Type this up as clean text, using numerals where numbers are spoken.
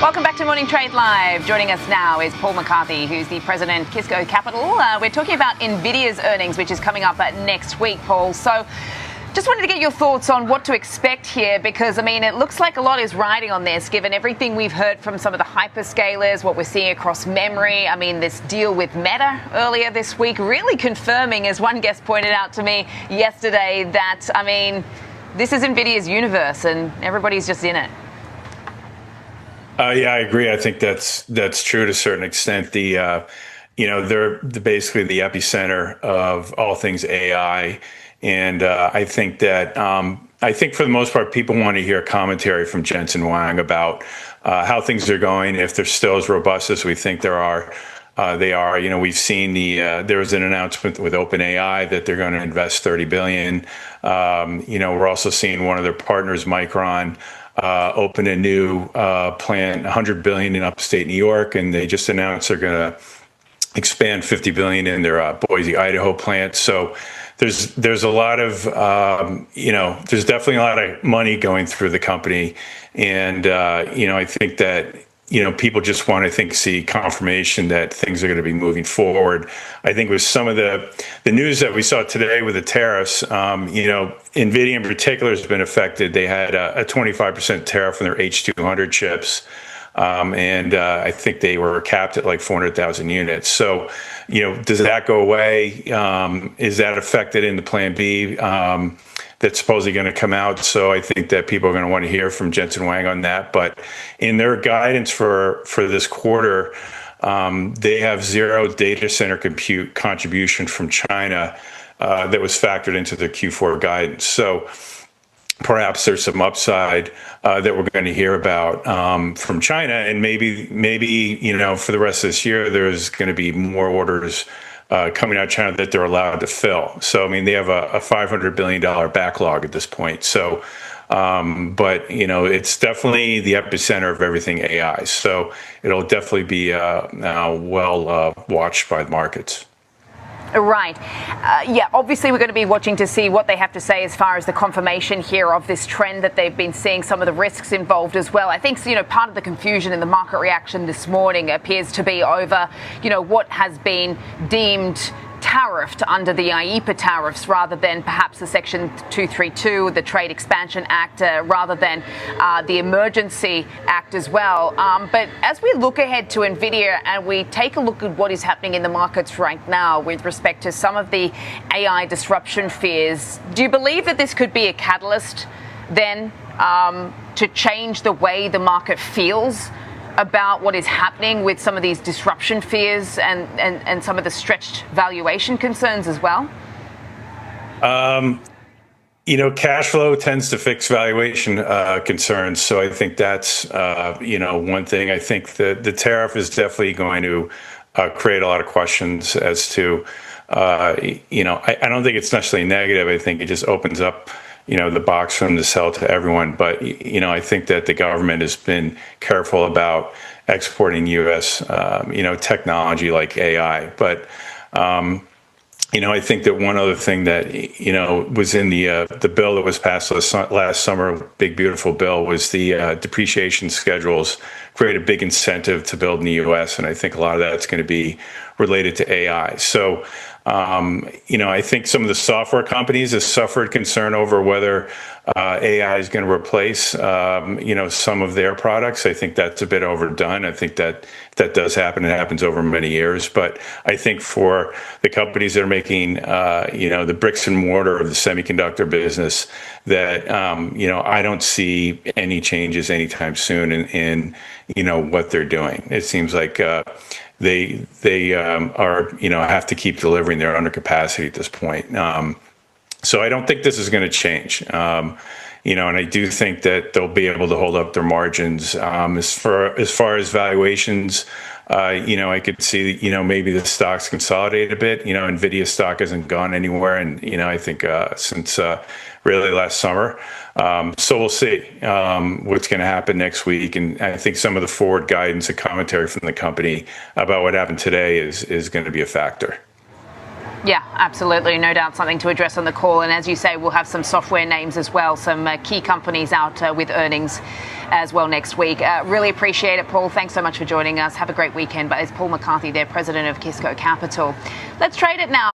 Welcome back to Morning Trade Live. Joining us now is Paul McCarthy, who's the president of Kisco Capital. We're talking about Nvidia's earnings, which is coming up next week, Paul. So just wanted to get your thoughts on what to expect here, because, I mean, it looks like a lot is riding on this, given everything we've heard from some of the hyperscalers, what we're seeing across memory. I mean, this deal with Meta earlier this week really confirming, as one guest pointed out to me yesterday, that, I mean, this is Nvidia's universe and everybody's just in it. Yeah, I agree. I think that's true to a certain extent. They're basically the epicenter of all things AI, and I think that for the most part, people want to hear commentary from Jensen Huang about how things are going, if they're still as robust as we think they are. We've seen there was an announcement with OpenAI that they're going to invest $30 billion. We're also seeing one of their partners, Micron, open a new plant, $100 billion in upstate New York, and they just announced they're going to expand $50 billion in their Boise, Idaho plant. So there's a lot of there's definitely a lot of money going through the company, and I think that people just want to see confirmation that things are going to be moving forward. I think with some of the news that we saw today with the tariffs, NVIDIA in particular has been affected. They had a 25% tariff on their H200 chips. And I think they were capped at like 400,000 units. So, does that go away? Is that affected in the Plan B that's supposedly going to come out? So I think that people are going to want to hear from Jensen Huang on that. But in their guidance for this quarter, they have zero data center compute contribution from China that was factored into the Q4 guidance. So perhaps there's some upside that we're going to hear about from China, and maybe for the rest of this year there's going to be more orders coming out of China that they're allowed to fill. So I mean, they have a $500 billion backlog at this point. So, but it's definitely the epicenter of everything AI. So it'll definitely be well watched by the markets. Right. Yeah, obviously we're going to be watching to see what they have to say as far as the confirmation here of this trend that they've been seeing, some of the risks involved as well. I think, part of the confusion in the market reaction this morning appears to be over, what has been deemed tariffed under the IEEPA tariffs rather than perhaps the Section 232, the Trade Expansion Act, rather than the Emergency Act as well. But as we look ahead to Nvidia and we take a look at what is happening in the markets right now with respect to some of the AI disruption fears, do you believe that this could be a catalyst then to change the way the market feels about what is happening with some of these disruption fears and some of the stretched valuation concerns as well? Cash flow tends to fix valuation concerns. So I think that's, one thing. I think the tariff is definitely going to create a lot of questions as to, I don't think it's necessarily negative. I think it just opens up the box for them to sell to everyone. But, I think that the government has been careful about exporting U.S., technology like AI. But, I think that one other thing that, was in the bill that was passed last summer, big, beautiful bill, was the depreciation schedules create a big incentive to build in the U.S. And I think a lot of that's going to be related to AI. So, I think some of the software companies have suffered concern over whether AI is going to replace, some of their products. I think that's a bit overdone. I think that does happen. It happens over many years. But I think for the companies that are making, the bricks and mortar of the semiconductor business, that, I don't see any changes anytime soon in what they're doing. It seems like they are, have to keep delivering. They're under capacity at this point. So I don't think this is going to change. And I do think that they'll be able to hold up their margins. As far as valuations, I could see, maybe the stocks consolidate a bit. Nvidia stock hasn't gone anywhere, and I think since really last summer. So we'll see what's going to happen next week. And I think some of the forward guidance and commentary from the company about what happened today is going to be a factor. Yeah, absolutely. No doubt something to address on the call. And as you say, we'll have some software names as well, some key companies out with earnings as well next week. Really appreciate it, Paul. Thanks so much for joining us. Have a great weekend. But it's Paul McCarthy there, president of Kisco Capital. Let's trade it now.